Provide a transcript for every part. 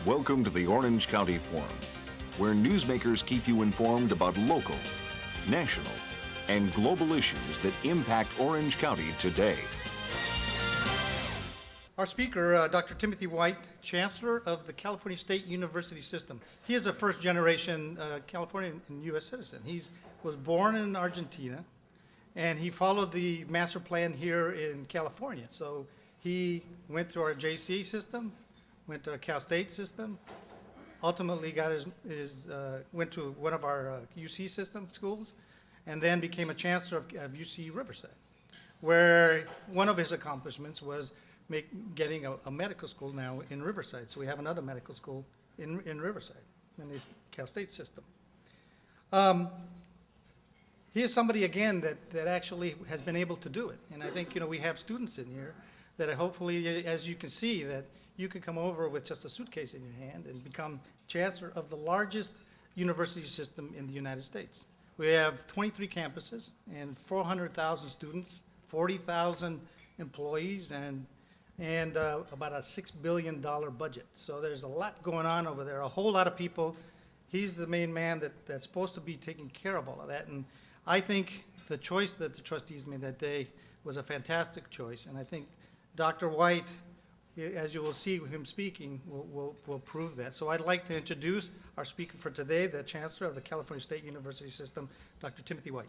Welcome to the Orange County Forum, where newsmakers keep you informed about local, national, and global issues that impact Orange County today. Our speaker, Dr. Timothy White, Chancellor of the California State University System. He is a first-generation Californian and U.S. citizen. He was born in Argentina, and he followed the master plan here in California. So he went through our JC system, went to our Cal State system, ultimately got went to one of our UC system schools, and then became a chancellor of UC Riverside, where one of his accomplishments was getting a medical school now in Riverside. So we have another medical school in Riverside, in the Cal State system. He is somebody, again, that actually has been able to do it. And I think, we have students in here that hopefully, as you can see, that you can come over with just a suitcase in your hand and become chancellor of the largest university system in the United States. We have 23 campuses and 400,000 students, 40,000 employees, and about a $6 billion budget. So there's a lot going on over there, a whole lot of people. He's the main man that's supposed to be taking care of all of that. And I think the choice that the trustees made that day was a fantastic choice. And I think Dr. White, as you will see him speaking, will prove that. So I'd like to introduce our speaker for today, the Chancellor of the California State University System, Dr. Timothy White.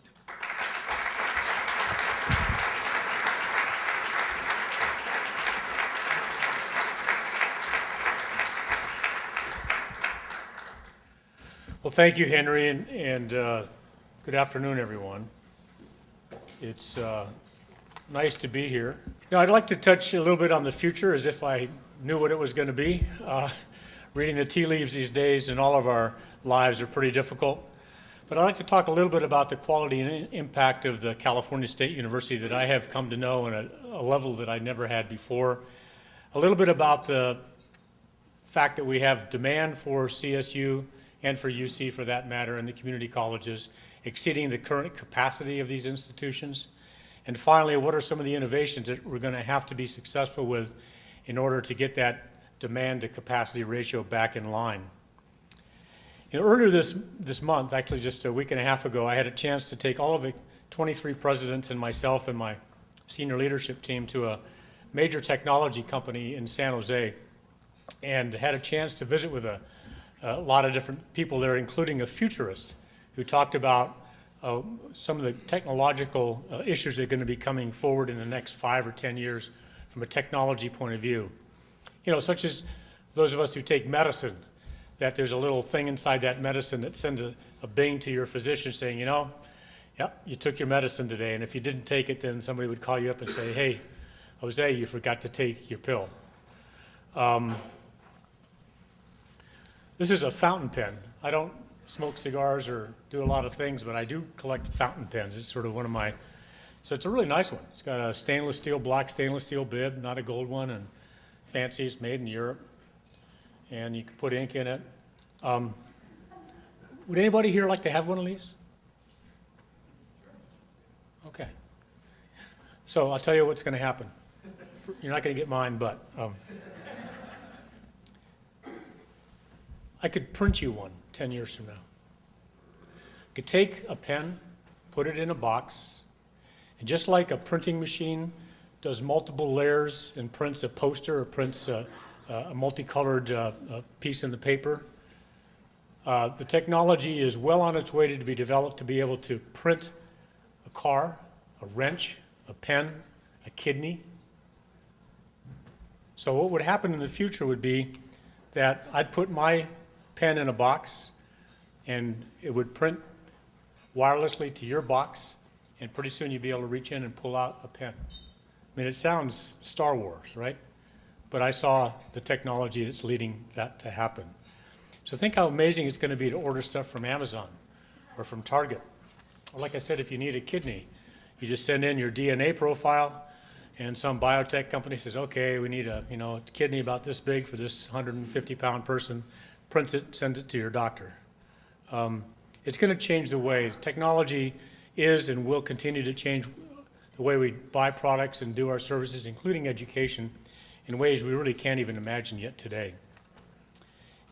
Well, thank you, Henry, and good afternoon, everyone. It's nice to be here. Now, I'd like to touch a little bit on the future as if I knew what it was going to be. Reading the tea leaves these days in all of our lives are pretty difficult. But I'd like to talk a little bit about the quality and impact of the California State University that I have come to know on a level that I never had before. A little bit about the fact that we have demand for CSU and for UC, for that matter, and the community colleges, exceeding the current capacity of these institutions. And finally, what are some of the innovations that we're going to have to be successful with in order to get that demand to capacity ratio back in line? Earlier this month, actually just a week and a half ago, I had a chance to take all of the 23 presidents and myself and my senior leadership team to a major technology company in San Jose, and had a chance to visit with a lot of different people there, including a futurist who talked about some of the technological issues that are going to be coming forward in the next 5 or 10 years from a technology point of view. Such as those of us who take medicine, that there's a little thing inside that medicine that sends a bing to your physician saying, yep, you took your medicine today, and if you didn't take it, then somebody would call you up and say, hey, Jose, you forgot to take your pill. This is a fountain pen. I don't smoke cigars or do a lot of things, but I do collect fountain pens. It's sort of one of my, so it's a really nice one. It's got a black stainless steel bib, not a gold one, and fancy. It's made in Europe, and you can put ink in it. Would anybody here like to have one of these? Okay. So I'll tell you what's going to happen. You're not going to get mine, but I could print you one 10 years from now. I could take a pen, put it in a box, and just like a printing machine does multiple layers and prints a poster or prints a multicolored piece in the paper, the technology is well on its way to be developed to be able to print a car, a wrench, a pen, a kidney. So what would happen in the future would be that I'd put my pen in a box, and it would print wirelessly to your box, and pretty soon you'd be able to reach in and pull out a pen. I mean, it sounds Star Wars, right? But I saw the technology that's leading that to happen. So think how amazing it's going to be to order stuff from Amazon or from Target. Like I said, if you need a kidney, you just send in your DNA profile, and some biotech company says, okay, we need a kidney about this big for this 150-pound person, prints it, sends it to your doctor. It's going to change the way technology is and will continue to change the way we buy products and do our services, including education, in ways we really can't even imagine yet today.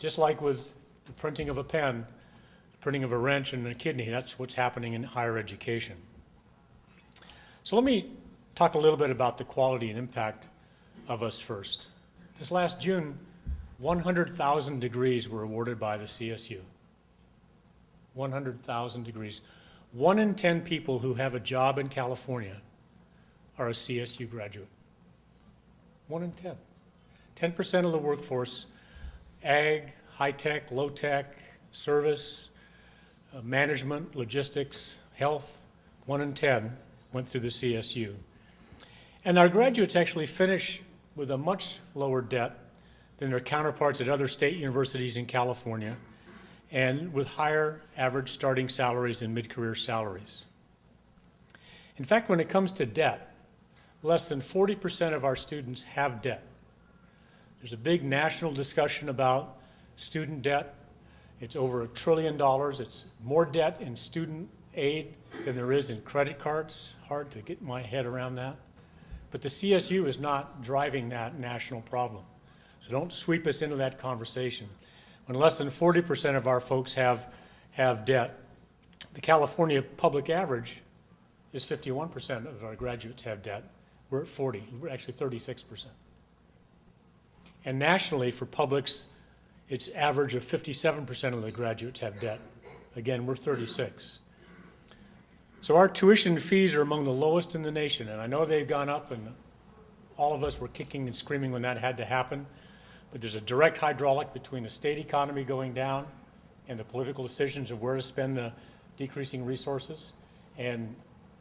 Just like with the printing of a pen, the printing of a wrench and a kidney, that's what's happening in higher education. So let me talk a little bit about the quality and impact of us first. This last June, 100,000 degrees were awarded by the CSU. 100,000 degrees. 1 in 10 people who have a job in California are a CSU graduate. 1 in 10. 10% of the workforce, ag, high-tech, low-tech, service, management, logistics, health, 1 in 10 went through the CSU. And our graduates actually finish with a much lower debt than their counterparts at other state universities in California, and with higher average starting salaries and mid-career salaries. In fact, when it comes to debt, less than 40% of our students have debt. There's a big national discussion about student debt. It's over $1 trillion. It's more debt in student aid than there is in credit cards. Hard to get my head around that. But the CSU is not driving that national problem. So don't sweep us into that conversation. When less than 40% of our folks have debt, the California public average is 51% of our graduates have debt. We're at 40, we're actually 36%. And nationally, for publics, it's average of 57% of the graduates have debt. Again, we're 36. So our tuition fees are among the lowest in the nation, and I know they've gone up, and all of us were kicking and screaming when that had to happen, but there's a direct hydraulic between the state economy going down and the political decisions of where to spend the decreasing resources, and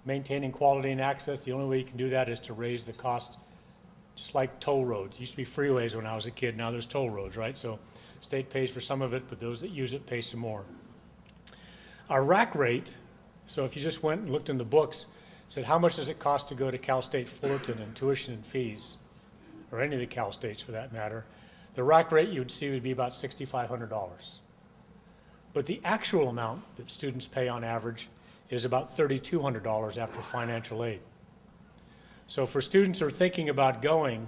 maintaining quality and access. The only way you can do that is to raise the cost, just like toll roads. It used to be freeways when I was a kid, now there's toll roads, right? So state pays for some of it, but those that use it pay some more. Our rack rate, so if you just went and looked in the books, said how much does it cost to go to Cal State Fullerton in tuition and fees, or any of the Cal States for that matter, the rack rate you would see would be about $6,500. But the actual amount that students pay on average is about $3,200 after financial aid. So for students who are thinking about going,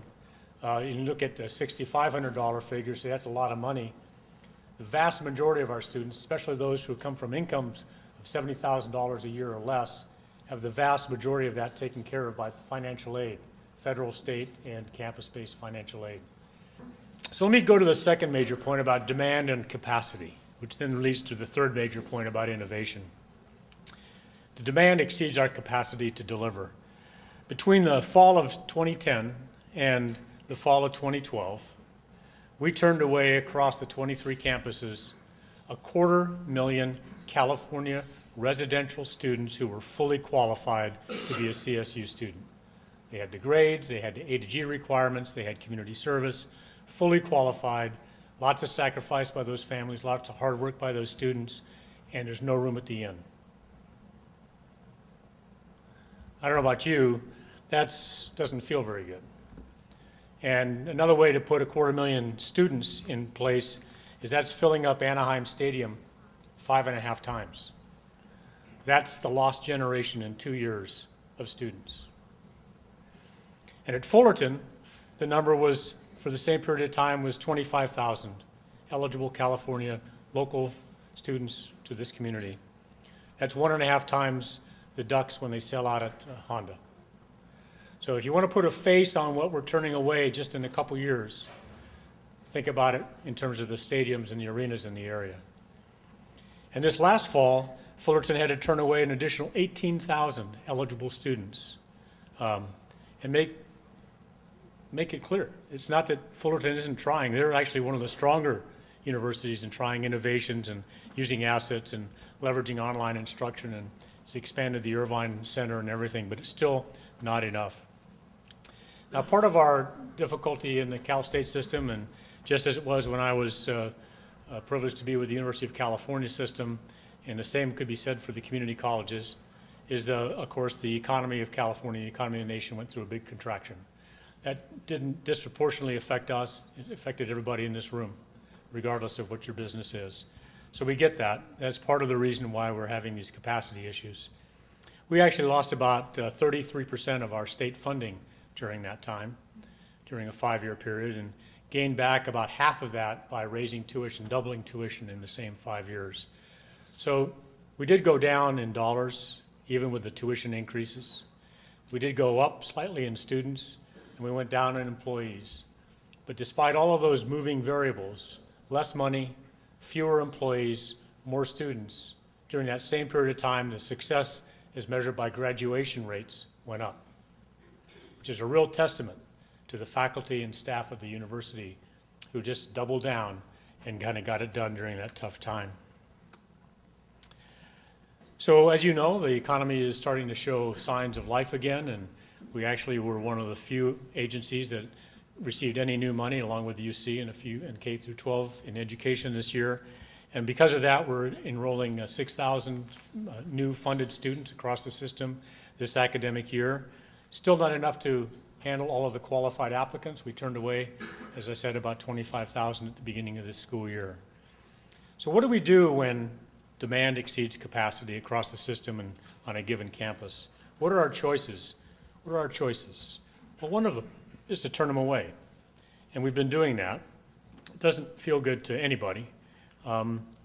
you look at the $6,500 figure, so that's a lot of money. The vast majority of our students, especially those who come from incomes of $70,000 a year or less, have the vast majority of that taken care of by financial aid, federal, state, and campus-based financial aid. So let me go to the second major point about demand and capacity, which then leads to the third major point about innovation. The demand exceeds our capacity to deliver. Between the fall of 2010 and the fall of 2012, we turned away across the 23 campuses 250,000 California residential students who were fully qualified to be a CSU student. They had the grades, they had the A to G requirements, they had community service, fully qualified, lots of sacrifice by those families, lots of hard work by those students, and there's no room at the inn. I don't know about you, that doesn't feel very good. And another way to put 250,000 students in place is that's filling up Anaheim Stadium 5.5 times. That's the lost generation in 2 years of students. And at Fullerton, the number was, for the same period of time, was 25,000 eligible California local students to this community. That's 1.5 times the Ducks when they sell out at Honda. So if you want to put a face on what we're turning away just in a couple years, think about it in terms of the stadiums and the arenas in the area. And this last fall, Fullerton had to turn away an additional 18,000 eligible students. And make it clear, it's not that Fullerton isn't trying. They're actually one of the stronger universities in trying innovations and using assets and leveraging online instruction, and it's expanded the Irvine Center and everything, but it's still not enough. Now, part of our difficulty in the Cal State system, and just as it was when I was privileged to be with the University of California system, and the same could be said for the community colleges, is, of course, the economy of California, the economy of the nation went through a big contraction. That didn't disproportionately affect us. It affected everybody in this room, regardless of what your business is. So we get that. That's part of the reason why we're having these capacity issues. We actually lost about 33% of our state funding during that time, during a 5-year period. And gained back about half of that by raising tuition, doubling tuition in the same 5 years. So we did go down in dollars, even with the tuition increases. We did go up slightly in students, and we went down in employees. But despite all of those moving variables, less money, fewer employees, more students, during that same period of time, the success as measured by graduation rates went up, which is a real testament to the faculty and staff of the university who just doubled down and kind of got it done during that tough time. So as you know, the economy is starting to show signs of life again, and we actually were one of the few agencies that received any new money, along with the UC and a few in K through 12 in education this year. And because of that, we're enrolling 6,000 new funded students across the system this academic year. Still not enough to handle all of the qualified applicants. We turned away, as I said, about 25,000 at the beginning of this school year. So what do we do when demand exceeds capacity across the system and on a given campus? What are our choices? What are our choices? Well, one of them is to turn them away. And we've been doing that. It doesn't feel good to anybody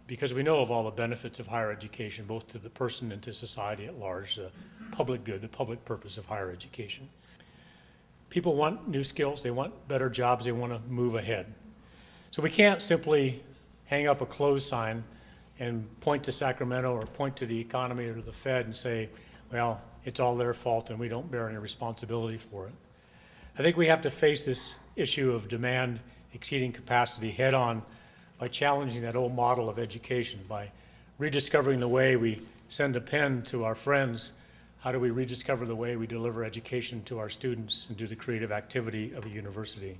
because we know of all the benefits of higher education, both to the person and to society at large, the public good, the public purpose of higher education. People want new skills, they want better jobs, they want to move ahead. So we can't simply hang up a close sign and point to Sacramento or point to the economy or to the Fed and say, well, it's all their fault and we don't bear any responsibility for it. I think we have to face this issue of demand exceeding capacity head on by challenging that old model of education, by rediscovering the way we send a pen to our friends. How do we rediscover the way we deliver education to our students and do the creative activity of a university?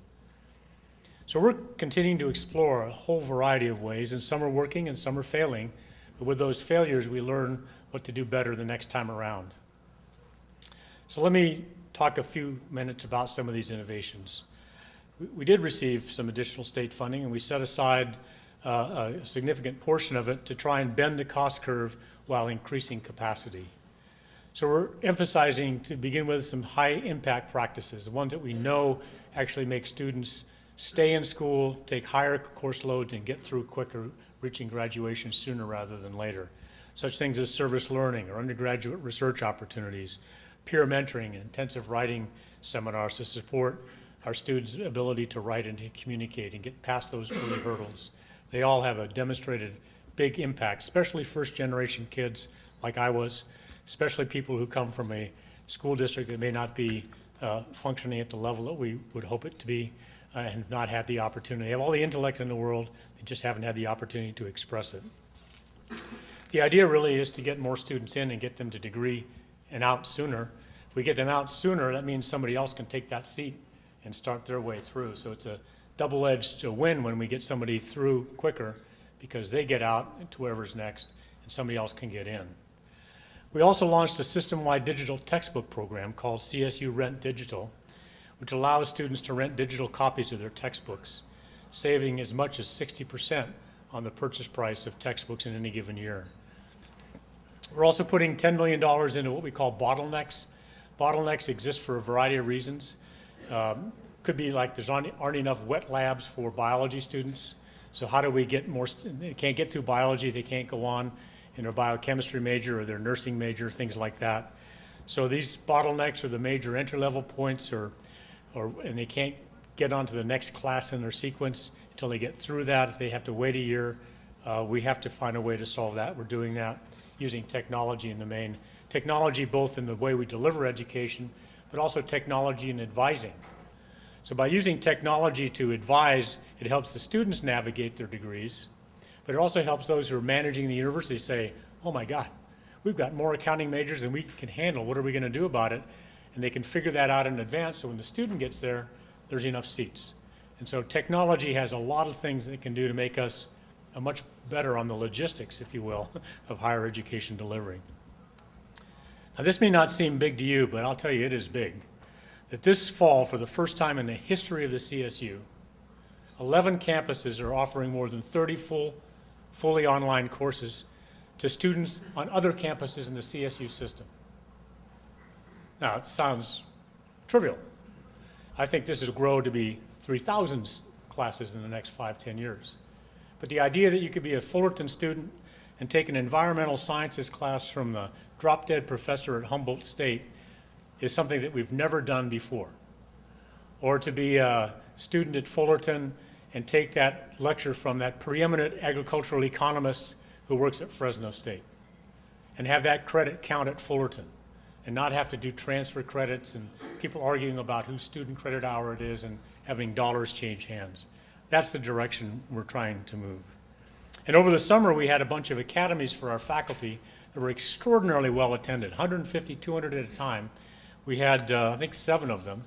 So we're continuing to explore a whole variety of ways, and some are working and some are failing. But with those failures, we learn what to do better the next time around. So let me talk a few minutes about some of these innovations. We did receive some additional state funding, and we set aside a significant portion of it to try and bend the cost curve while increasing capacity. So we're emphasizing, to begin with, some high impact practices, the ones that we know actually make students stay in school, take higher course loads, and get through quicker, reaching graduation sooner rather than later. Such things as service learning or undergraduate research opportunities, peer mentoring and intensive writing seminars to support our students' ability to write and to communicate and get past those early hurdles. They all have a demonstrated big impact, especially first generation kids like I was, especially people who come from a school district that may not be functioning at the level that we would hope it to be and have not had the opportunity. They have all the intellect in the world, they just haven't had the opportunity to express it. The idea really is to get more students in and get them to degree and out sooner. If we get them out sooner, that means somebody else can take that seat and start their way through. So it's a double-edged win when we get somebody through quicker because they get out to whoever's next and somebody else can get in. We also launched a system-wide digital textbook program called CSU Rent Digital, which allows students to rent digital copies of their textbooks, saving as much as 60% on the purchase price of textbooks in any given year. We're also putting $10 million into what we call bottlenecks. Bottlenecks exist for a variety of reasons. Could be like there aren't enough wet labs for biology students. So how do we get more, they can't get through biology, they can't go on in their biochemistry major or their nursing major, things like that. So these bottlenecks are the major entry-level points and they can't get onto the next class in their sequence until they get through that. If they have to wait a year, we have to find a way to solve that. We're doing that using technology in the main. Technology both in the way we deliver education, but also technology in advising. So by using technology to advise, it helps the students navigate their degrees, but it also helps those who are managing the university say, oh my God, we've got more accounting majors than we can handle. What are we going to do about it? And they can figure that out in advance so when the student gets there, there's enough seats. And so technology has a lot of things that it can do to make us much better on the logistics, if you will, of higher education delivery. Now this may not seem big to you, but I'll tell you it is big. That this fall, for the first time in the history of the CSU, 11 campuses are offering more than 30 fully online courses to students on other campuses in the CSU system. Now, it sounds trivial. I think this will grow to be 3,000 classes in the next 5, 10 years. But the idea that you could be a Fullerton student and take an environmental sciences class from the drop-dead professor at Humboldt State is something that we've never done before. Or to be a student at Fullerton and take that lecture from that preeminent agricultural economist who works at Fresno State and have that credit count at Fullerton and not have to do transfer credits and people arguing about whose student credit hour it is and having dollars change hands. That's the direction we're trying to move. And over the summer, we had a bunch of academies for our faculty that were extraordinarily well attended, 150, 200 at a time. We had, I think, 7 of them,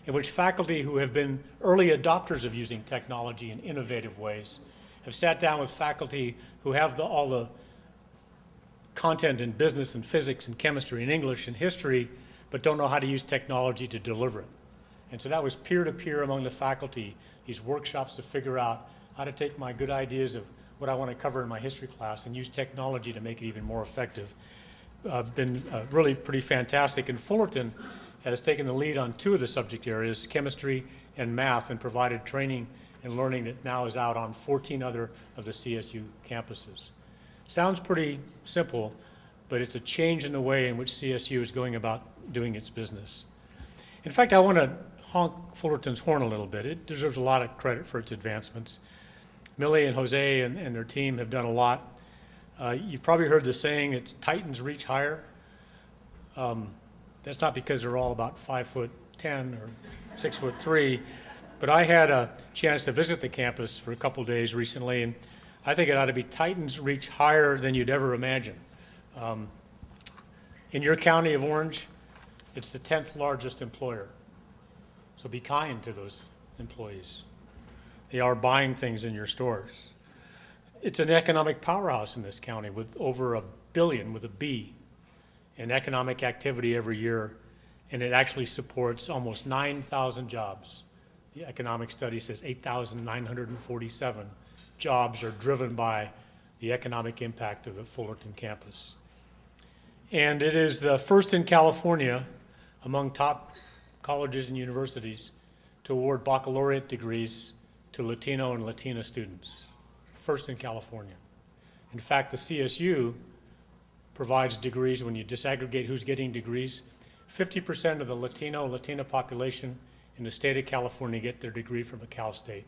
in which faculty who have been early adopters of using technology in innovative ways have sat down with faculty who have all the content in business and physics and chemistry and English and history, but don't know how to use technology to deliver it. And so that was peer-to-peer among the faculty, these workshops to figure out how to take my good ideas of what I want to cover in my history class and use technology to make it even more effective. Been really pretty fantastic. And Fullerton has taken the lead on 2 of the subject areas, chemistry and math, and provided training and learning that now is out on 14 other of the CSU campuses. Sounds pretty simple, but it's a change in the way in which CSU is going about doing its business. In fact, I want to honk Fullerton's horn a little bit. It deserves a lot of credit for its advancements. Millie and Jose and their team have done a lot. You've probably heard the saying, it's Titans reach higher. That's not because they're all about 5'10" or 6'3", but I had a chance to visit the campus for a couple days recently, and I think it ought to be Titans reach higher than you'd ever imagine. In your county of Orange, it's the 10th largest employer. So be kind to those employees. They are buying things in your stores. It's an economic powerhouse in this county with over $1 billion, with a B, in economic activity every year, and it actually supports almost 9,000 jobs. The economic study says 8,947 jobs are driven by the economic impact of the Fullerton campus. And it is the first in California among top colleges and universities to award baccalaureate degrees to Latino and Latina students. First in California. In fact, the CSU provides degrees when you disaggregate who's getting degrees. 50% of the Latina population in the state of California get their degree from a Cal State.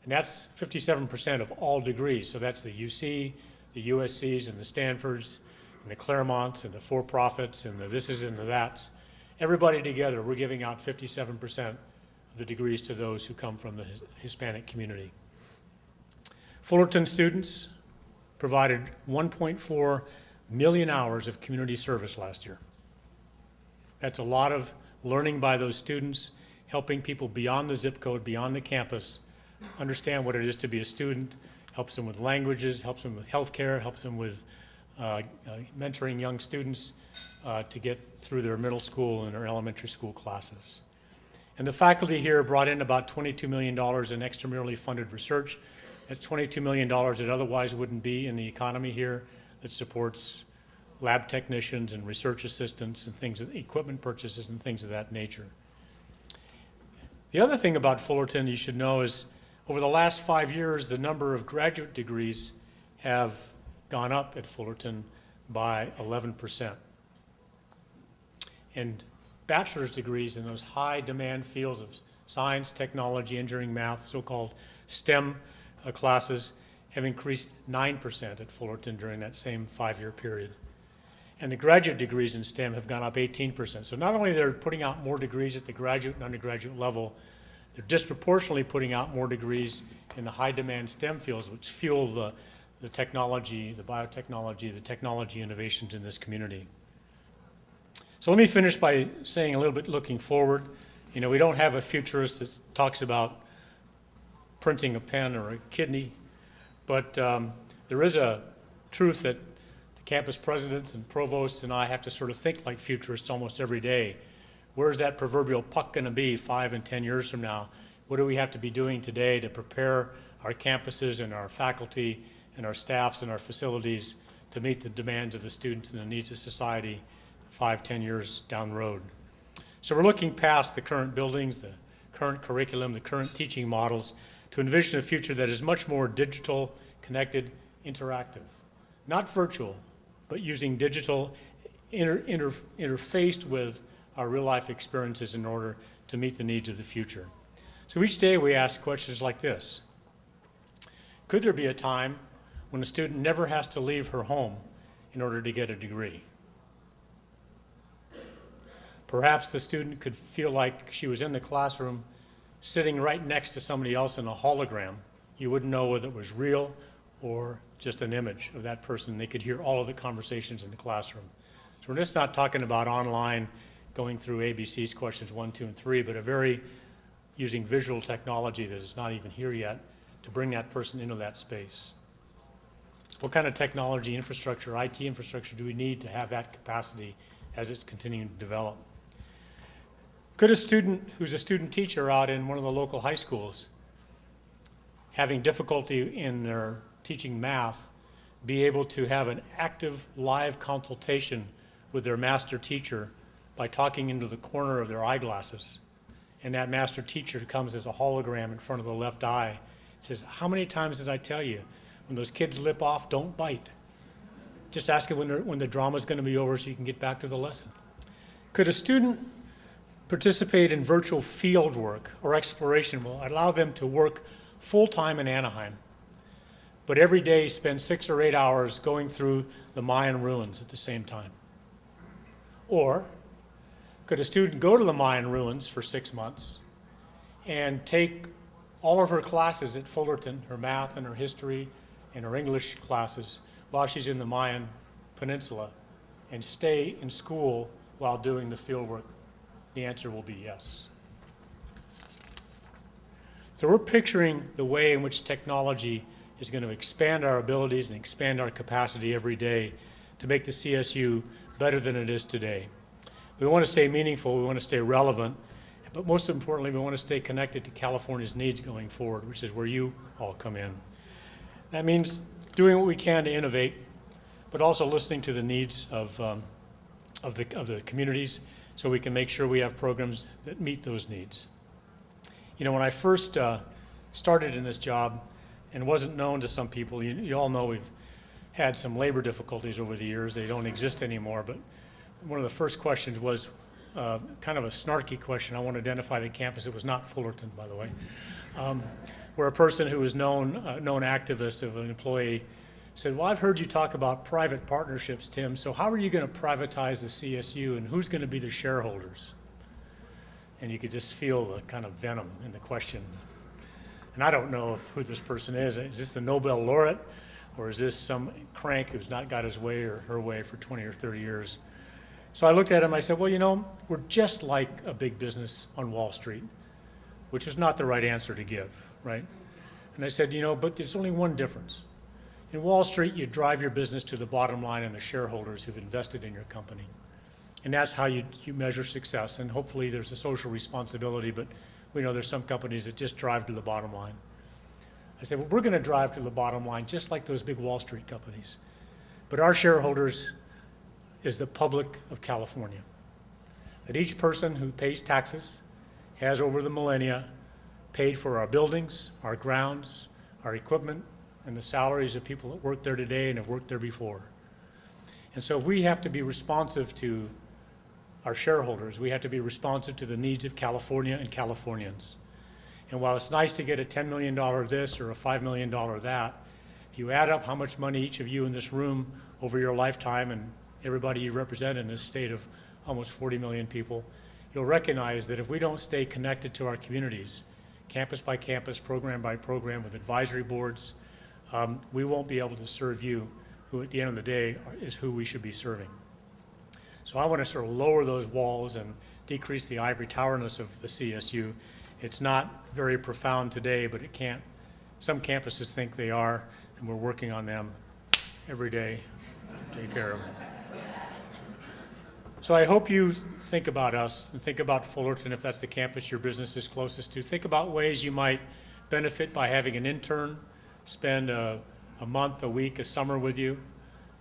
And that's 57% of all degrees. So that's the UC, the USCs, and the Stanfords, and the Claremonts, and the for-profits, and the thises and the that's. Everybody together, we're giving out 57% of the degrees to those who come from the Hispanic community. Fullerton students provided 1.4 million hours of community service last year. That's a lot of learning by those students, helping people beyond the zip code, beyond the campus, understand what it is to be a student, helps them with languages, helps them with healthcare, helps them with mentoring young students to get through their middle school and their elementary school classes. And the faculty here brought in about $22 million in extramurally funded research. That's $22 million that otherwise wouldn't be in the economy here, that supports lab technicians and research assistants and things, equipment purchases and things of that nature. The other thing about Fullerton you should know is over the last 5 years, the number of graduate degrees have gone up at Fullerton by 11%. And bachelor's degrees in those high demand fields of science, technology, engineering, math, so-called STEM classes have increased 9% at Fullerton during that same 5-year period. And the graduate degrees in STEM have gone up 18%. So not only they're putting out more degrees at the graduate and undergraduate level, they're disproportionately putting out more degrees in the high demand STEM fields, which fuel the technology, the biotechnology, the technology innovations in this community. So let me finish by saying a little bit looking forward. You know, we don't have a futurist that talks about printing a pen or a kidney, but there is a truth that the campus presidents and provosts and I have to sort of think like futurists almost every day. Where's that proverbial puck going to be 5 and 10 years from now? What do we have to be doing today to prepare our campuses and our faculty and our staffs and our facilities to meet the demands of the students and the needs of society 5, 10 years down the road? So we're looking past the current buildings, the current curriculum, the current teaching models, to envision a future that is much more digital, connected, interactive. Not virtual, but using digital interfaced with our real-life experiences in order to meet the needs of the future. So each day we ask questions like this. Could there be a time when a student never has to leave her home in order to get a degree? Perhaps the student could feel like she was in the classroom sitting right next to somebody else in a hologram. You wouldn't know whether it was real or just an image of that person. They could hear all of the conversations in the classroom. So we're just not talking about online going through ABC's questions 1, 2, and 3, but using visual technology that is not even here yet to bring that person into that space. What kind of technology infrastructure, IT infrastructure, do we need to have that capacity as it's continuing to develop? Could a student who's a student teacher out in one of the local high schools having difficulty in their teaching math be able to have an active live consultation with their master teacher by talking into the corner of their eyeglasses? And that master teacher comes as a hologram in front of the left eye, says, how many times did I tell you, when those kids lip off, don't bite? Just ask it when the drama's going to be over so you can get back to the lesson. Could a student participate in virtual field work or exploration will allow them to work full-time in Anaheim, but every day spend 6 or 8 hours going through the Mayan ruins at the same time? Or could a student go to the Mayan ruins for 6 months and take all of her classes at Fullerton, her math and her history and her English classes, while she's in the Mayan Peninsula, and stay in school while doing the field work? The answer will be yes. So we're picturing the way in which technology is going to expand our abilities and expand our capacity every day to make the CSU better than it is today. We want to stay meaningful, we want to stay relevant, but most importantly, we want to stay connected to California's needs going forward, which is where you all come in. That means doing what we can to innovate, but also listening to the needs of the communities, so we can make sure we have programs that meet those needs. You know, when I first started in this job and wasn't known to some people, you all know we've had some labor difficulties over the years. They don't exist anymore, but one of the first questions was kind of a snarky question. I want to identify the campus. It was not Fullerton, by the way, where a person who was known activist of an employee said, well, I've heard you talk about private partnerships, Tim, so how are you going to privatize the CSU and who's going to be the shareholders? And you could just feel the kind of venom in the question. And I don't know who this person is. Is this the Nobel laureate, or is this some crank who's not got his way or her way for 20 or 30 years? So I looked at him, I said, well, you know, we're just like a big business on Wall Street, which is not the right answer to give, right? And I said, you know, but there's only one difference. In Wall Street, you drive your business to the bottom line and the shareholders who've invested in your company. And that's how you measure success. And hopefully there's a social responsibility, but we know there's some companies that just drive to the bottom line. I said, well, we're going to drive to the bottom line just like those big Wall Street companies. But our shareholders is the public of California. That each person who pays taxes has over the millennia paid for our buildings, our grounds, our equipment, and the salaries of people that work there today and have worked there before. And so we have to be responsive to our shareholders. We have to be responsive to the needs of California and Californians. And while it's nice to get a $10 million this or a $5 million that, if you add up how much money each of you in this room over your lifetime and everybody you represent in this state of almost 40 million people, you'll recognize that if we don't stay connected to our communities, campus by campus, program by program, with advisory boards, we won't be able to serve you, who at the end of the day is who we should be serving. So I want to sort of lower those walls and decrease the ivory towerness of the CSU. It's not very profound today, but it can't. Some campuses think they are, and we're working on them every day to take care of them. So I hope you think about us and think about Fullerton, if that's the campus your business is closest to. Think about ways you might benefit by having an intern spend a month, a week, a summer with you.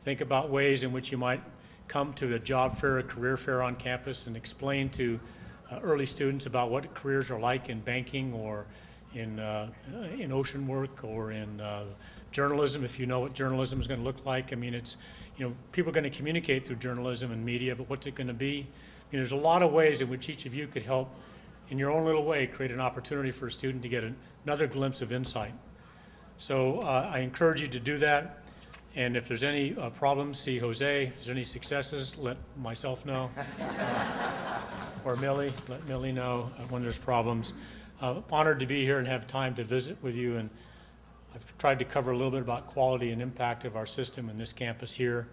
Think about ways in which you might come to a job fair, a career fair on campus and explain to early students about what careers are like in banking or in ocean work or in journalism, if you know what journalism is going to look like. I mean, it's, people are going to communicate through journalism and media, but what's it going to be? There's a lot of ways in which each of you could help, in your own little way, create an opportunity for a student to get another glimpse of insight. So I encourage you to do that. And if there's any problems, see Jose. If there's any successes, let myself know. Or Millie, let Millie know when there's problems. Honored to be here and have time to visit with you. And I've tried to cover a little bit about quality and impact of our system in this campus here,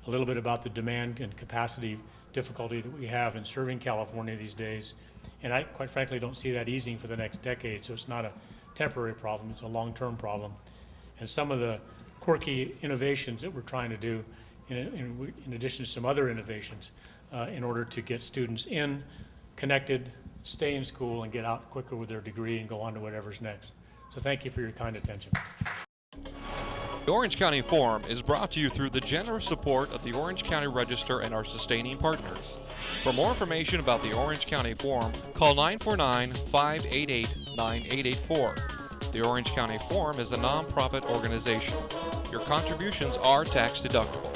a little bit about the demand and capacity difficulty that we have in serving California these days. And I, quite frankly, don't see that easing for the next decade. So it's not a temporary problem, it's a long-term problem. And some of the quirky innovations that we're trying to do, in addition to some other innovations, in order to get students in, connected, stay in school, and get out quicker with their degree and go on to whatever's next. So thank you for your kind attention. The Orange County Forum is brought to you through the generous support of the Orange County Register and our sustaining partners. For more information about the Orange County Forum, call 949-588-9884. The Orange County Forum is a nonprofit organization. Your contributions are tax deductible.